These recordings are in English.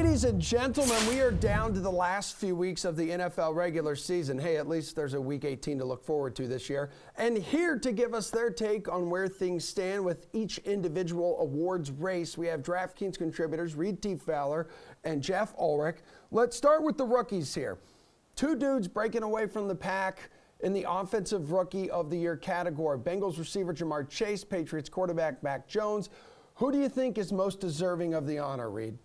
Ladies and gentlemen, we are down to the last few weeks of the NFL regular season. Hey, at least there's a Week 18 to look forward to this year. And here to give us their take on where things stand with each individual awards race, we have DraftKings contributors Reid Fowler and Geoff Ulrich. Let's start with the rookies here. Two dudes breaking away from the pack in the Offensive Rookie of the Year category. Bengals receiver Ja'Marr Chase, Patriots quarterback Mac Jones. Who do you think is most deserving of the honor, Reid?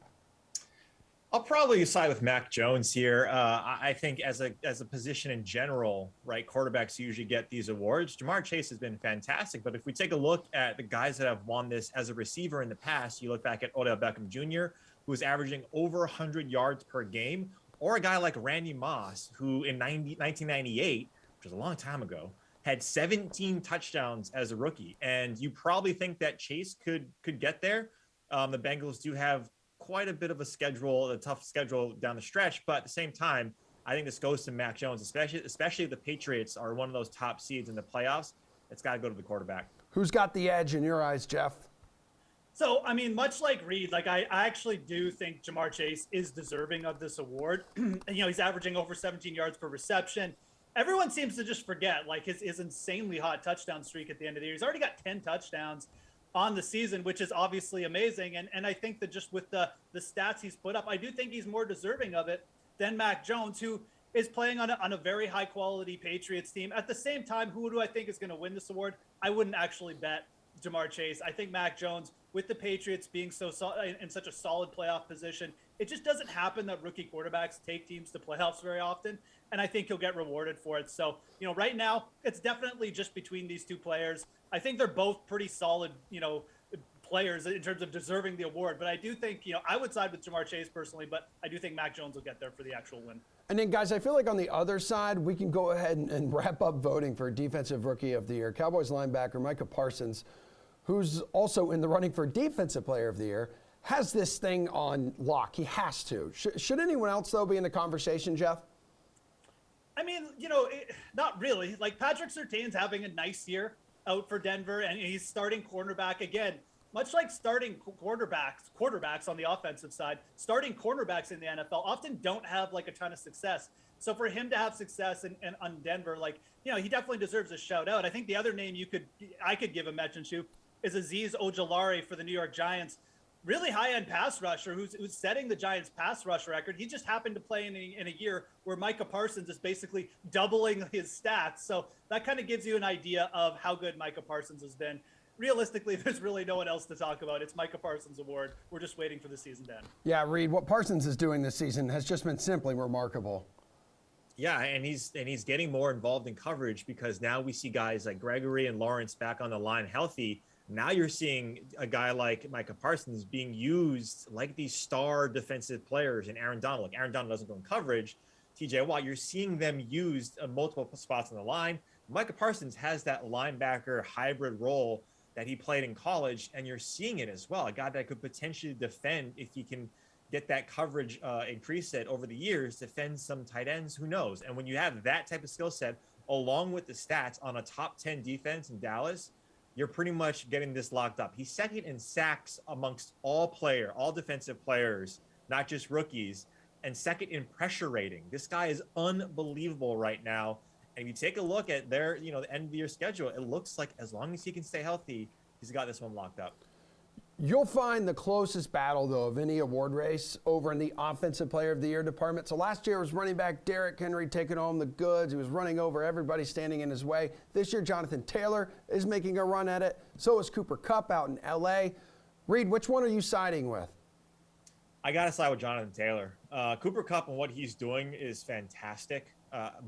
I'll probably side with Mac Jones here. I think as a position in general, right, quarterbacks usually get these awards. Ja'Marr Chase has been fantastic, but if we take a look at the guys that have won this as a receiver in the past, you look back at Odell Beckham Jr., who was averaging over 100 yards per game, or a guy like Randy Moss, who in 1998, which was a long time ago, had 17 touchdowns as a rookie. And you probably think that Chase could get there. The Bengals do have quite a bit of a tough schedule down the stretch, but at the same time, I think this goes to Mac Jones, especially if the Patriots are one of those top seeds in the playoffs. It's got to go to the quarterback. Who's got the edge in your eyes, Geoff? So, I mean, much like Reid, I actually do think Ja'Marr Chase is deserving of this award. He's averaging over 17 yards per reception. Everyone seems to just forget, his insanely hot touchdown streak at the end of the year. He's already got 10 touchdowns on the season, which is obviously amazing. And I think that just with the stats he's put up, I do think he's more deserving of it than Mac Jones, who is playing on a very high quality Patriots team. At the same time, who do I think is going to win this award? I wouldn't actually bet Ja'Marr Chase. I think Mac Jones, with the Patriots being in such a solid playoff position, it just doesn't happen that rookie quarterbacks take teams to playoffs very often. And I think he'll get rewarded for it. So, right now, it's definitely just between these two players. I think they're both pretty solid, players in terms of deserving the award. But I do think, I would side with Ja'Marr Chase personally, but I do think Mac Jones will get there for the actual win. And then, guys, I feel like on the other side, we can go ahead and wrap up voting for Defensive Rookie of the Year. Cowboys linebacker Micah Parsons, who's also in the running for Defensive Player of the Year, has this thing on lock. He has to. Should anyone else, though, be in the conversation, Geoff? I mean, not really. Patrick Surtain's having a nice year out for Denver, and he's starting cornerback again. Much like starting quarterbacks on the offensive side, starting cornerbacks in the NFL often don't have a ton of success. So for him to have success on Denver, he definitely deserves a shout out. I think the other name I could give a mention to is Azeez Ojulari for the New York Giants. Really high-end pass rusher who's setting the Giants' pass rush record. He just happened to play in a year where Micah Parsons is basically doubling his stats. So that kind of gives you an idea of how good Micah Parsons has been. Realistically, there's really no one else to talk about. It's Micah Parsons' award. We're just waiting for the season to end. Yeah, Reid, what Parsons is doing this season has just been simply remarkable. Yeah, and he's getting more involved in coverage because now we see guys like Gregory and Lawrence back on the line healthy. Now you're seeing a guy like Micah Parsons being used like these star defensive players in Aaron Donald. Aaron Donald doesn't go in coverage. TJ Watt, you're seeing them used on multiple spots on the line. Micah Parsons has that linebacker hybrid role that he played in college, and you're seeing it as well. A guy that could potentially defend if he can get that coverage increase it over the years, defend some tight ends, who knows? And when you have that type of skill set, along with the stats on a top 10 defense in Dallas, you're pretty much getting this locked up. He's second in sacks amongst all defensive players, not just rookies, and second in pressure rating. This guy is unbelievable right now. And if you take a look at their, the end of the year schedule, it looks like as long as he can stay healthy, he's got this one locked up. You'll find the closest battle, though, of any award race over in the Offensive Player of the Year department. So last year was running back Derrick Henry taking home the goods. He was running over everybody standing in his way. This year, Jonathan Taylor is making a run at it. So is Cooper Kupp out in L.A. Reid, which one are you siding with? I got to side with Jonathan Taylor. Cooper Kupp and what he's doing is fantastic.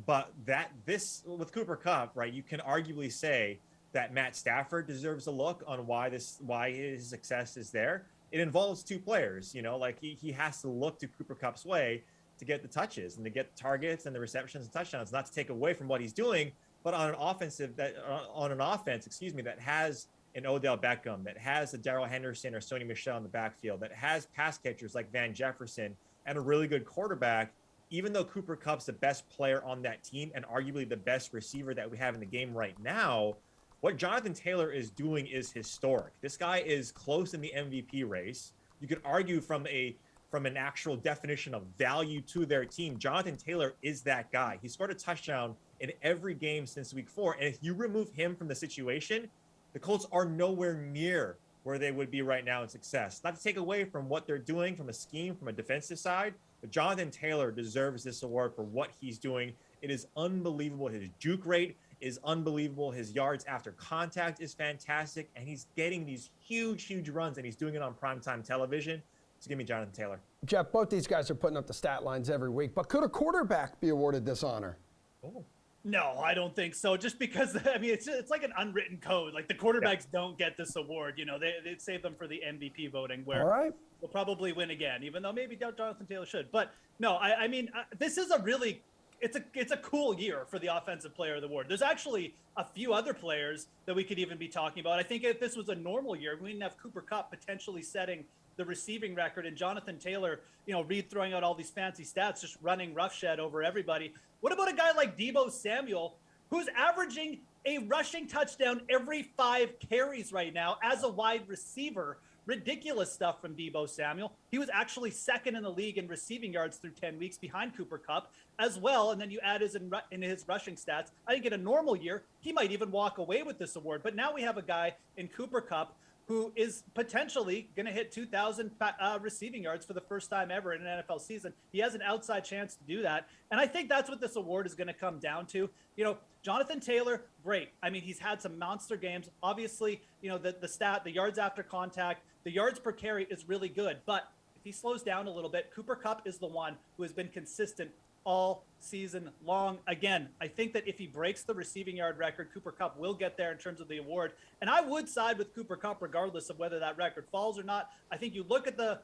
But with Cooper Kupp, right, you can arguably say that Matt Stafford deserves a look on why his success is there. It involves two players, he has to look to Cooper Kupp's way to get the touches and to get the targets and the receptions and touchdowns, not to take away from what he's doing, but on an offense that has an Odell Beckham, that has a Darrell Henderson or Sony Michel in the backfield, that has pass catchers like Van Jefferson and a really good quarterback. Even though Cooper Kupp's the best player on that team and arguably the best receiver that we have in the game right now, what Jonathan Taylor is doing is historic. This guy is close in the MVP race. You could argue from a from an actual definition of value to their team, Jonathan Taylor is that guy. He scored a touchdown in every game since week 4. And if you remove him from the situation, the Colts are nowhere near where they would be right now in success. Not to take away from what they're doing from a scheme, from a defensive side, but Jonathan Taylor deserves this award for what he's doing. It is unbelievable. His juke rate is unbelievable. His yards after contact is fantastic. And he's getting these huge, huge runs, and he's doing it on primetime television. So give me Jonathan Taylor. Geoff, both these guys are putting up the stat lines every week, but could a quarterback be awarded this honor? Oh. No, I don't think so. Just because, I mean, it's like an unwritten code. Like the quarterbacks don't get this award. You know, they save them for the MVP voting, where All right. they'll probably win again, even though maybe Jonathan Taylor should. But no, I mean, this is a really, it's a cool year for the Offensive Player of the Award. There's actually a few other players that we could even be talking about. I think if this was a normal year, we didn't have Cooper Kupp potentially setting the receiving record and Jonathan Taylor, you know, Reid throwing out all these fancy stats, just running roughshed over everybody. What about a guy like Deebo Samuel, who's averaging a rushing touchdown every 5 carries right now as a wide receiver? Ridiculous stuff from Deebo Samuel. He was actually second in the league in receiving yards through 10 weeks behind Cooper Kupp as well. And then you add his in his rushing stats. I think in a normal year, he might even walk away with this award. But now we have a guy in Cooper Kupp who is potentially going to hit 2,000 receiving yards for the first time ever in an NFL season. He has an outside chance to do that. And I think that's what this award is going to come down to. You know, Jonathan Taylor, great. I mean, he's had some monster games. Obviously, you know, the yards after contact, the yards per carry is really good. But if he slows down a little bit, Cooper Kupp is the one who has been consistent all season long. Again, I think that if he breaks the receiving yard record, Cooper Kupp will get there in terms of the award. And I would side with Cooper Kupp regardless of whether that record falls or not. I think you look at the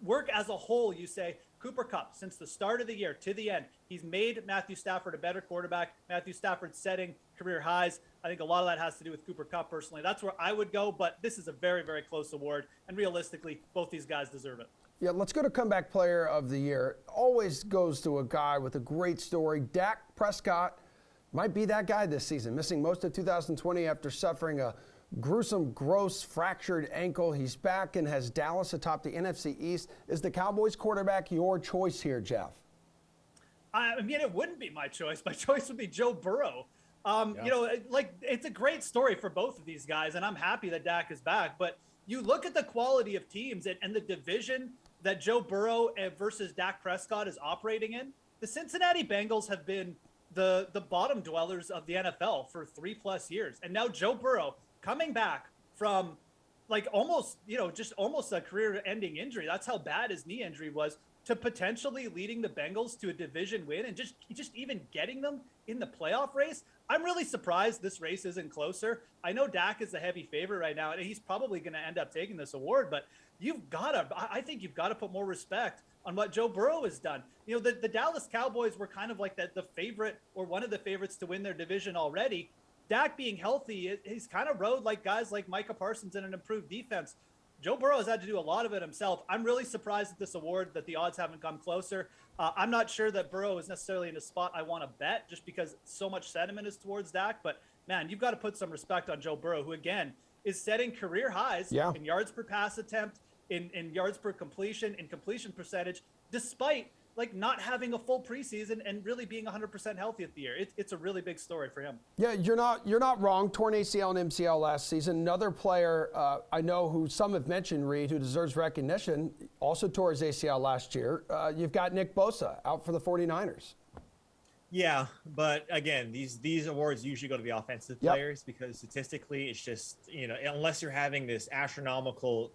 work as a whole, you say Cooper Kupp, since the start of the year to the end, he's made Matthew Stafford a better quarterback. Matthew Stafford setting career highs. I think a lot of that has to do with Cooper Kupp personally. That's where I would go, but this is a very, very close award. And realistically, both these guys deserve it. Yeah, let's go to Comeback Player of the Year. Always goes to a guy with a great story. Dak Prescott might be that guy this season, missing most of 2020 after suffering a gruesome, gross, fractured ankle. He's back and has Dallas atop the NFC East. Is the Cowboys quarterback your choice here, Geoff? I mean, it wouldn't be my choice. My choice would be Joe Burrow. You know, like, it's a great story for both of these guys, and I'm happy that Dak is back. But you look at the quality of teams and the division that Joe Burrow versus Dak Prescott is operating in. The Cincinnati Bengals have been the bottom dwellers of the NFL for 3+ years. And now Joe Burrow coming back from like almost a career-ending injury. That's how bad his knee injury was, to potentially leading the Bengals to a division win and just even getting them in the playoff race. I'm really surprised this race isn't closer. I know Dak is the heavy favorite right now, and he's probably going to end up taking this award, but I think you've got to put more respect on what Joe Burrow has done. You know, the Dallas Cowboys were kind of like the favorite, or one of the favorites to win their division already. Dak being healthy, he's kind of rode like guys like Micah Parsons in an improved defense. Joe Burrow has had to do a lot of it himself. I'm really surprised at this award that the odds haven't come closer. I'm not sure that Burrow is necessarily in a spot I want to bet, just because so much sentiment is towards Dak. But, man, you've got to put some respect on Joe Burrow, who, again, is setting career highs in yards per pass attempt, in yards per completion, in completion percentage, despite like not having a full preseason and really being 100% healthy at the year. It's a really big story for him. Yeah, you're not wrong. Torn ACL and MCL last season. Another player I know who some have mentioned, Reid, who deserves recognition, also tore his ACL last year. You've got Nick Bosa out for the 49ers. Yeah, but again, these awards usually go to the offensive players because statistically it's just, you know, unless you're having this astronomical,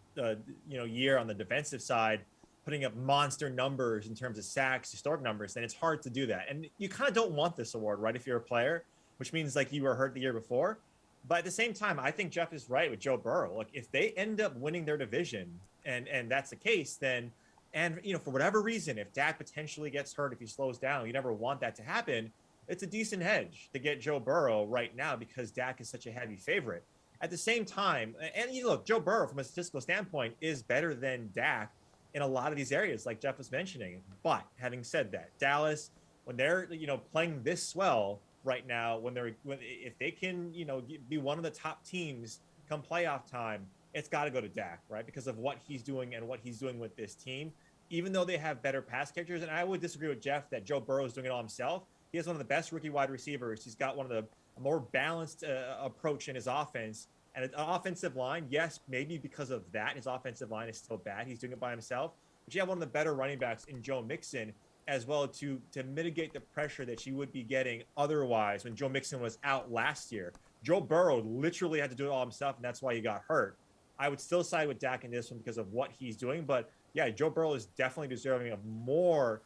year on the defensive side, putting up monster numbers in terms of sacks, historic numbers, then it's hard to do that. And you kind of don't want this award, right, if you're a player, which means like you were hurt the year before. But at the same time, I think Geoff is right with Joe Burrow. Like if they end up winning their division and that's the case, then, and you know, for whatever reason, if Dak potentially gets hurt, if he slows down, you never want that to happen. It's a decent hedge to get Joe Burrow right now because Dak is such a heavy favorite. At the same time, and you look, Joe Burrow from a statistical standpoint is better than Dak in a lot of these areas, like Geoff was mentioning. But having said that, Dallas, when they're playing this swell right now, if they can be one of the top teams come playoff time, it's got to go to Dak, right? Because of what he's doing and what he's doing with this team. Even though they have better pass catchers, and I would disagree with Geoff that Joe Burrow is doing it all himself. He has one of the best rookie wide receivers. He's got one of the more balanced approach in his offense. And an offensive line, yes, maybe because of that, his offensive line is still bad. He's doing it by himself. But you have one of the better running backs in Joe Mixon as well to mitigate the pressure that you would be getting otherwise when Joe Mixon was out last year. Joe Burrow literally had to do it all himself, and that's why he got hurt. I would still side with Dak in this one because of what he's doing. But, yeah, Joe Burrow is definitely deserving of more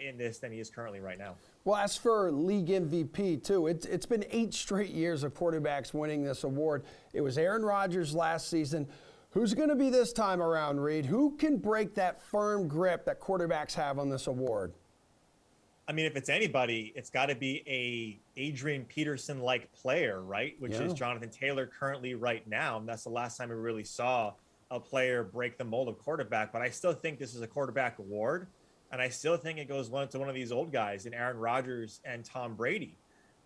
in this than he is currently right now. Well, as for league MVP, too, it's been 8 straight years of quarterbacks winning this award. It was Aaron Rodgers last season. Who's going to be this time around, Reid? Who can break that firm grip that quarterbacks have on this award? I mean, if it's anybody, it's got to be a Adrian Peterson-like player, right? Which is Jonathan Taylor currently right now. And that's the last time we really saw a player break the mold of quarterback. But I still think this is a quarterback award. And I still think it goes to one of these old guys in Aaron Rodgers and Tom Brady,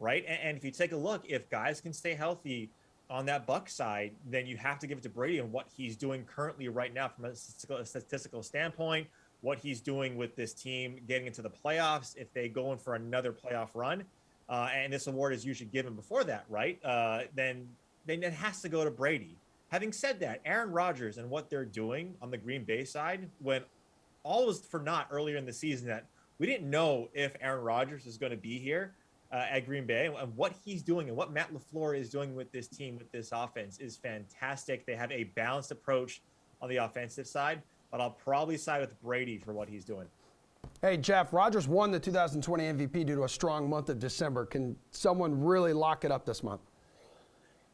right? And if you take a look, if guys can stay healthy on that Buck side, then you have to give it to Brady and what he's doing currently right now from a statistical standpoint, what he's doing with this team getting into the playoffs, if they go in for another playoff run, and this award is usually given before that, right? Then it has to go to Brady. Having said that, Aaron Rodgers and what they're doing on the Green Bay side, when all was for naught earlier in the season that we didn't know if Aaron Rodgers is going to be here at Green Bay, and what he's doing and what Matt LaFleur is doing with this team, with this offense is fantastic. They have a balanced approach on the offensive side, but I'll probably side with Brady for what he's doing. Hey, Geoff, Rodgers won the 2020 MVP due to a strong month of December. Can someone really lock it up this month?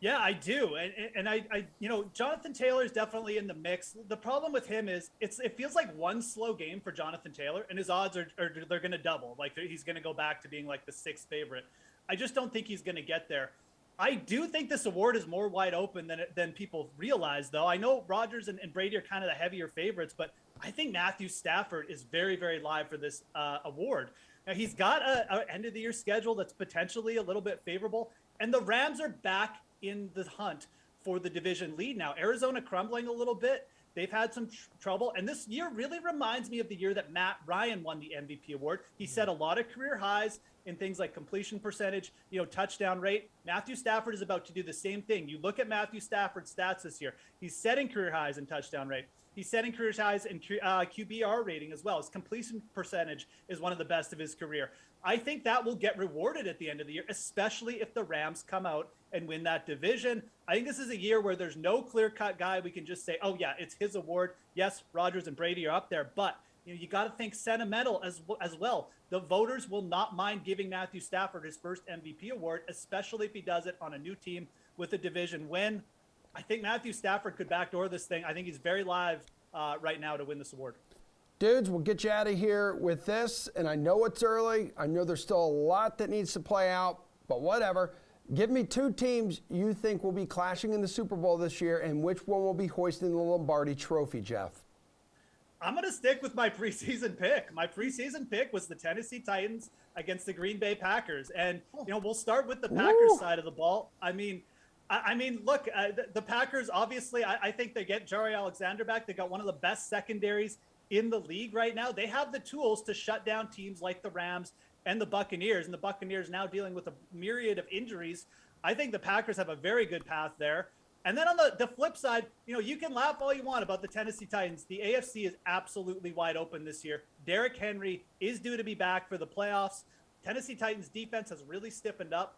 Yeah, I do. And I Jonathan Taylor is definitely in the mix. The problem with him is it feels like one slow game for Jonathan Taylor, and his odds are they're going to double. Like he's going to go back to being like the 6th favorite. I just don't think he's going to get there. I do think this award is more wide open than people realize, though. I know Rodgers and Brady are kind of the heavier favorites, but I think Matthew Stafford is very, very live for this award. Now, he's got an end-of-the-year schedule that's potentially a little bit favorable, and the Rams are back in the hunt for the division lead now. Arizona crumbling a little bit. They've had some trouble. And this year really reminds me of the year that Matt Ryan won the MVP award. He set a lot of career highs in things like completion percentage, touchdown rate. Matthew Stafford is about to do the same thing. You look at Matthew Stafford's stats this year. He's setting career highs in touchdown rate. He's setting career highs in QBR rating as well. His completion percentage is one of the best of his career. I think that will get rewarded at the end of the year, especially if the Rams come out and win that division. I think this is a year where there's no clear-cut guy we can just say, oh, yeah, it's his award. Yes, Rodgers and Brady are up there, but you got to think sentimental as well. The voters will not mind giving Matthew Stafford his first MVP award, especially if he does it on a new team with a division win. I think Matthew Stafford could backdoor this thing. I think he's very live right now to win this award. Dudes, we'll get you out of here with this, and I know it's early. I know there's still a lot that needs to play out, but whatever. Give me 2 teams you think will be clashing in the Super Bowl this year, and which one will be hoisting the Lombardi Trophy, Geoff? I'm going to stick with my preseason pick. My preseason pick was the Tennessee Titans against the Green Bay Packers. And, we'll start with the Packers side of the ball. I mean, look, the Packers, obviously, I think they get Jaire Alexander back. They got one of the best secondaries in the league right now. They have the tools to shut down teams like the Rams and the Buccaneers. And the Buccaneers now dealing with a myriad of injuries. I think the Packers have a very good path there. And then on the flip side, you can laugh all you want about the Tennessee Titans. The AFC is absolutely wide open this year. Derrick Henry is due to be back for the playoffs. Tennessee Titans defense has really stiffened up.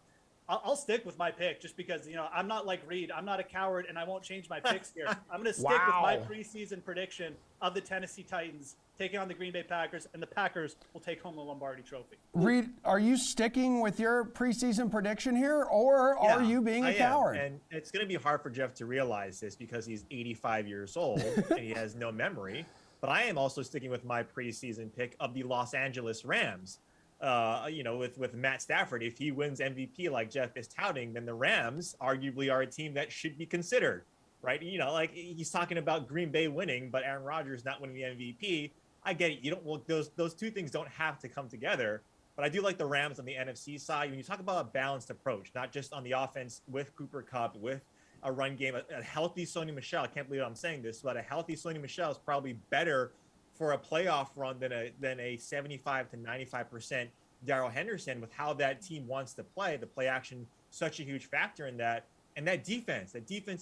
I'll stick with my pick just because, I'm not like Reid. I'm not a coward, and I won't change my picks here. I'm going to stick with my preseason prediction of the Tennessee Titans taking on the Green Bay Packers, and the Packers will take home the Lombardi Trophy. Reid, are you sticking with your preseason prediction here, or are you being a coward? And it's going to be hard for Geoff to realize this because he's 85 years old and he has no memory. But I am also sticking with my preseason pick of the Los Angeles Rams. With Matt Stafford, if he wins MVP like Geoff is touting, then the Rams arguably are a team that should be considered, right? He's talking about Green Bay winning, but Aaron Rodgers not winning the MVP. I get it. Those 2 things don't have to come together, but I do like the Rams on the NFC side. When you talk about a balanced approach, not just on the offense with Cooper Kupp, with a run game. A healthy Sony Michel, I can't believe I'm saying this, but a healthy Sony Michel is probably better for a playoff run than a 75 to 95% Darrell Henderson, with how that team wants to play. The play action, such a huge factor in that. And that defense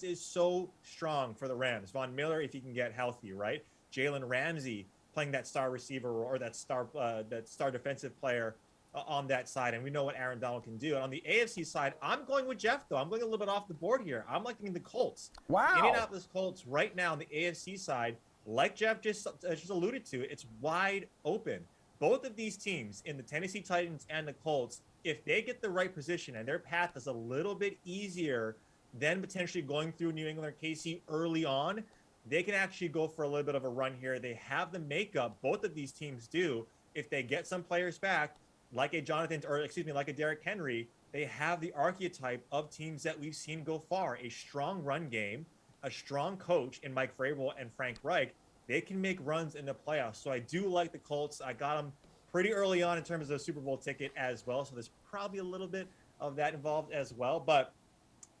is so strong for the Rams. Von Miller, if he can get healthy, right? Jalen Ramsey playing that star receiver or that star defensive player on that side. And we know what Aaron Donald can do. And on the AFC side, I'm going with Geoff, though. I'm going a little bit off the board here. I'm liking the Colts. Wow. Indianapolis Colts right now on the AFC side, like Geoff just alluded to, it's wide open. Both of these teams in the Tennessee Titans and the Colts, if they get the right position and their path is a little bit easier than potentially going through New England or KC early on, they can actually go for a little bit of a run here. They have the makeup, both of these teams do. If they get some players back, like a Derrick Henry, they have the archetype of teams that we've seen go far. A strong run game, a strong coach in Mike Vrabel and Frank Reich. They can make runs in the playoffs. So I do like the Colts. I got them pretty early on in terms of a Super Bowl ticket as well. So there's probably a little bit of that involved as well. But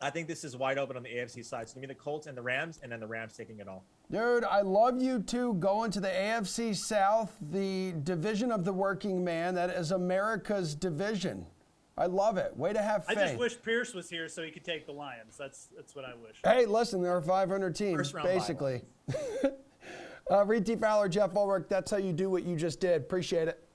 I think this is wide open on the AFC side. So give me the Colts and the Rams, and then the Rams taking it all. Dude, I love you two going to the AFC South, the division of the working man. That is America's division. I love it. Way to have faith. I just wish Pierce was here so he could take the Lions. That's what I wish. Hey, listen, there are 500 teams, basically. Reid, Fowler, Geoff, Ulrich, that's how you do what you just did. Appreciate it.